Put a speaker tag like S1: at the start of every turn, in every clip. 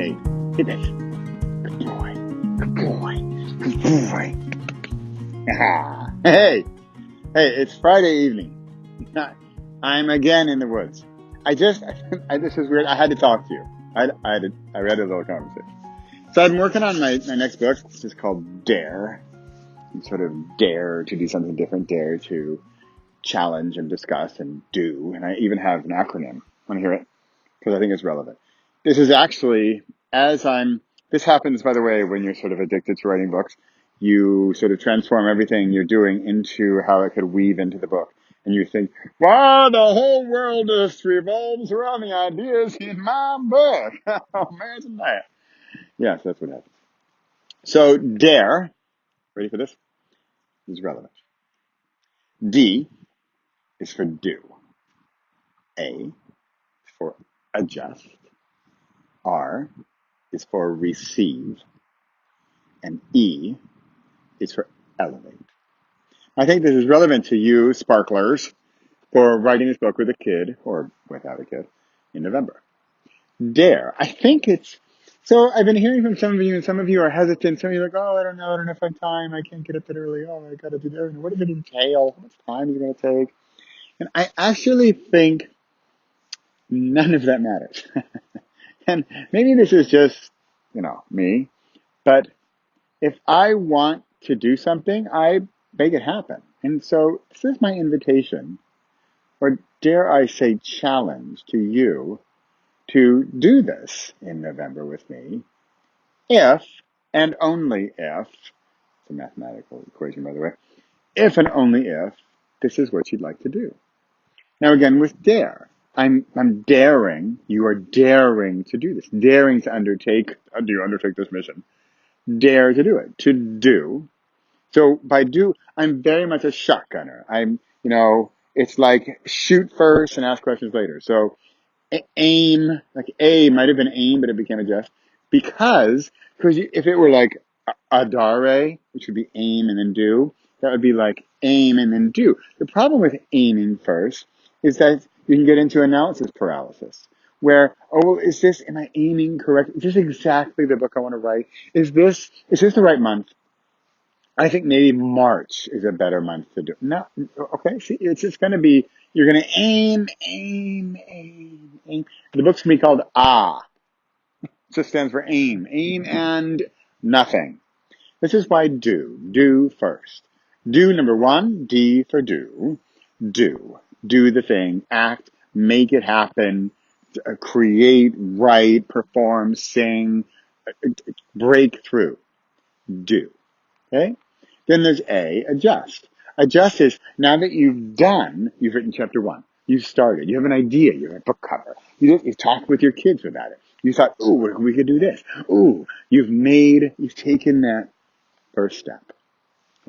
S1: Hey, get this. Good boy. Good boy. Good boy. Hey, it's Friday evening. I'm again in the woods. This is weird. I had to talk to you. I read a little conversation. So I'm working on my next book, which is called Dare. You sort of dare to do something different, dare to challenge and discuss and do. And I even have an acronym. Want to hear it? Because I think it's relevant. This is actually, this happens, by the way, when you're sort of addicted to writing books. You sort of transform everything you're doing into how it could weave into the book. And you think, wow, the whole world just revolves around the ideas in my book. Imagine that. Yes, that's what happens. So dare, ready for this? This is relevant. D is for do. A is for adjust. R is for receive. And E is for elevate. I think this is relevant to you, sparklers, for writing this book with a kid or without a kid in November. Dare. I think it's, so I've been hearing from some of you, and some of you are hesitant. Some of you are like, oh, I don't know if I have time. I can't get up that early. Oh, I got to do that. What does it entail? How much time is it going to take? And I actually think none of that matters. And maybe this is just, me, but if I want to do something, I make it happen. And so this is my invitation, or dare I say challenge to you to do this in November with me, if and only if, it's a mathematical equation by the way, if and only if this is what you'd like to do. Now again, with dare, I'm daring, you are daring to do this, daring to undertake this mission, dare to do it, to do. So by do, I'm very much a shotgunner. It's like shoot first and ask questions later. So aim, like A might have been aim, but it became adjust. Because if it were like adare, which would be aim and then do, that would be like aim and then do. The problem with aiming first is that you can get into analysis paralysis. Where, am I aiming correct? Is this exactly the book I want to write? Is this the right month? I think maybe March is a better month to do. No, okay. See, it's just going to be, you're going to aim, aim, aim, aim. The book's going to be called Ah. It just stands for aim and nothing. This is why do first. Do number one, D for do. Do the thing, act, make it happen, create, write, perform, sing, break through. Do. Okay? Then there's A, adjust. Adjust is, now that you've written chapter one. You've started. You have an idea. You have a book cover. You've talked with your kids about it. You thought, ooh, we could do this. Ooh, you've taken that first step.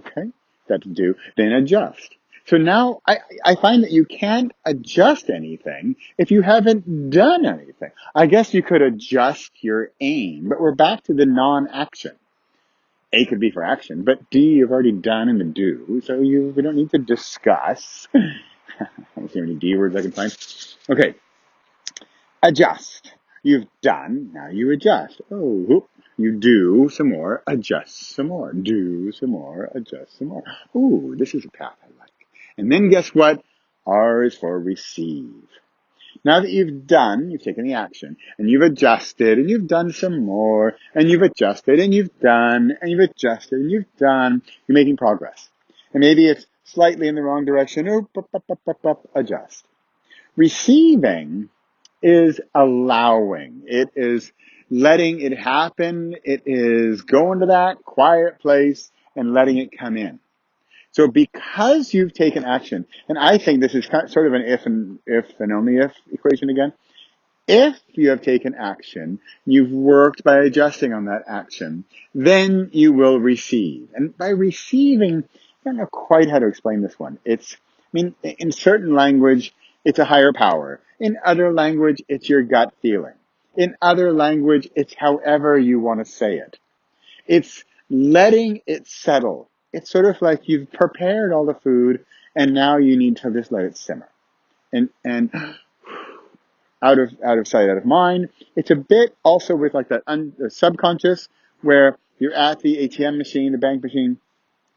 S1: Okay? That's do. Then adjust. So now I find that you can't adjust anything if you haven't done anything. I guess you could adjust your aim, but we're back to the non-action. A could be for action, but D you've already done in the do, so we don't need to discuss. I don't see how many D words I can find. Okay, adjust. You've done, now you adjust. Oh, you do some more, adjust some more. Do some more, adjust some more. Ooh, this is a path I like. And then guess what? R is for receive. Now that you've taken the action, and you've adjusted, and you've done some more, and you've adjusted, and you've done, and you've adjusted, and you've done, you're making progress. And maybe it's slightly in the wrong direction, adjust. Receiving is allowing. It is letting it happen. It is going to that quiet place and letting it come in. So because you've taken action, and I think this is sort of an if and only if equation again. If you have taken action, you've worked by adjusting on that action, then you will receive. And by receiving, I don't know quite how to explain this one. In certain language, it's a higher power. In other language, it's your gut feeling. In other language, it's however you want to say it. It's letting it settle. It's sort of like you've prepared all the food and now you need to just let it simmer. And out of sight, out of mind. It's a bit also with like that subconscious where you're at the ATM machine, the bank machine,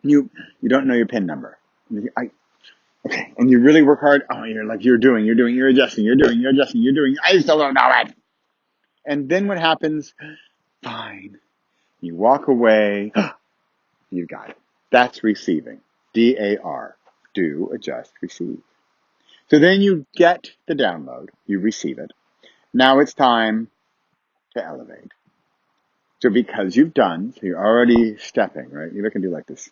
S1: you don't know your PIN number. Okay, and you really work hard. Oh, you're adjusting, I still don't know it. And then what happens? Fine. You walk away. You got it. That's receiving. DAR. Do, adjust, receive. So then you get the download. You receive it. Now it's time to elevate. So because you've done, so you're already stepping, right? You can do like this,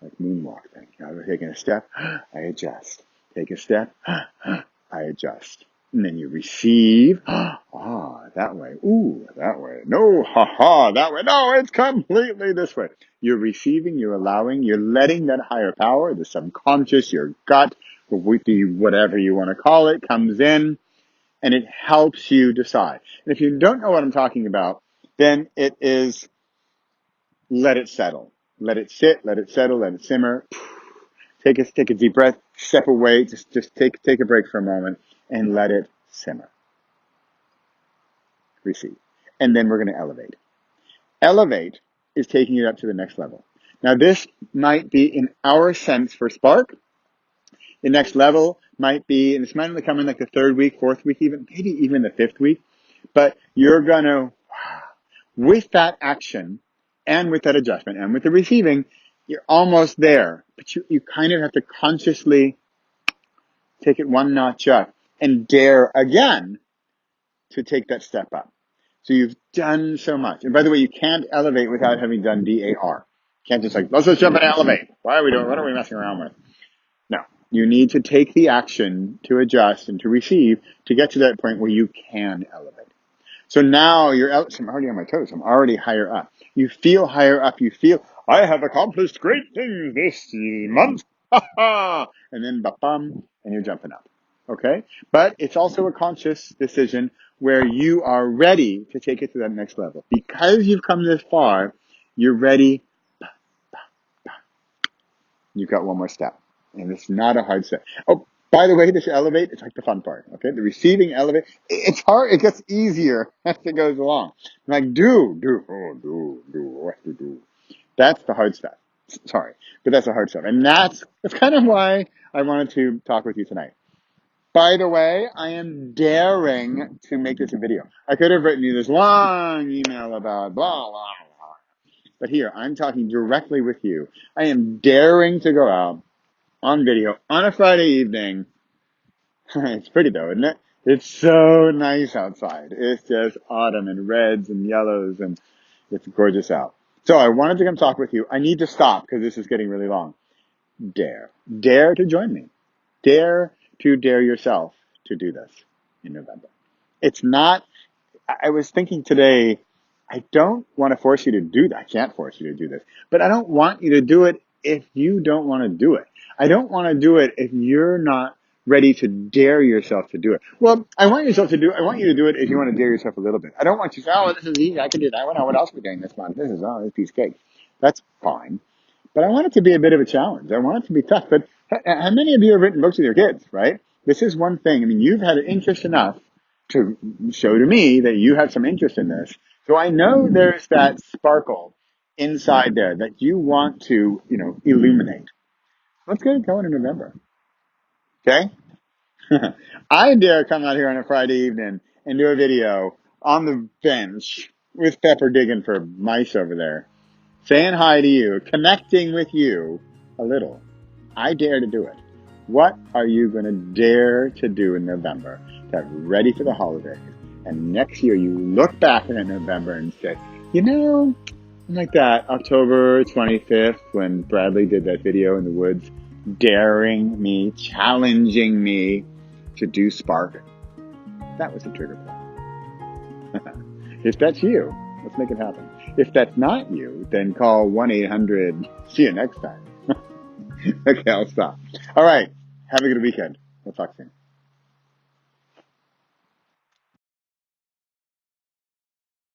S1: like moonwalk thing. You're taking a step, I adjust. Take a step, I adjust. And then you receive, that way. Ooh, that way. No, that way. No, it's completely this way. You're receiving, you're allowing, you're letting that higher power, the subconscious, your gut, whatever you want to call it, comes in, and it helps you decide. And if you don't know what I'm talking about, then it is let it settle. Let it sit, let it settle, let it simmer. Take a deep breath, step away, just take a break for a moment and let it simmer. Receive. And then we're going to elevate. Elevate is taking it up to the next level. Now this might be in our sense for Spark. The next level might be, and this might only come in like the third week, fourth week, maybe even the fifth week. But you're going to, with that action and with that adjustment and with the receiving, you're almost there. But you kind of have to consciously take it one notch up and dare again to take that step up. So you've done so much. And by the way, you can't elevate without having done DAR. You can't just let's just jump and elevate. What are we messing around with? No. You need to take the action to adjust and to receive to get to that point where you can elevate. So now you're out. So I'm already on my toes. I'm already higher up. You feel higher up. You feel, I have accomplished great things this month. And then ba-bum, and you're jumping up. Okay? But it's also a conscious decision where you are ready to take it to that next level. Because you've come this far, you're ready. You've got one more step. And it's not a hard step. Oh, by the way, this elevate, it's like the fun part. Okay? The receiving elevate, it's hard. It gets easier as it goes along. Like what to do. That's the hard stuff. Sorry, but that's the hard stuff. And that's kind of why I wanted to talk with you tonight. By the way, I am daring to make this a video. I could have written you this long email about blah, blah, blah. But here, I'm talking directly with you. I am daring to go out on video on a Friday evening. It's pretty though, isn't it? It's so nice outside. It's just autumn and reds and yellows and it's gorgeous out. So I wanted to come talk with you. I need to stop because this is getting really long. Dare. Dare to join me. Dare to dare yourself to do this in November. It's not, I was thinking today, I don't want to force you to do that. I can't force you to do this, but I don't want you to do it if you don't want to do it. I don't want to do it if you're not ready to dare yourself to do it. Well, I want you to do it if you want to dare yourself a little bit. I don't want you to say, oh, this is easy. I can do that. I know what else we're doing this month. This is a piece of cake. That's fine. But I want it to be a bit of a challenge. I want it to be tough. But how many of you have written books with your kids, right? This is one thing. I mean, you've had an interest enough to show to me that you have some interest in this. So I know there's that sparkle inside there that you want to, illuminate. Let's get it going in November. Okay? I dare come out here on a Friday evening and do a video on the bench with Pepper digging for mice over there, saying hi to you, connecting with you a little. I dare to do it. What are you going to dare to do in November to have ready for the holidays? And next year you look back in November and say, like that October 25th when Bradley did that video in the woods, daring me, challenging me to do Spark. That was the trigger point. If that's you, let's make it happen. If that's not you, then call 1-800. See you next time. Okay, I'll stop. All right. Have a good weekend. We'll talk soon.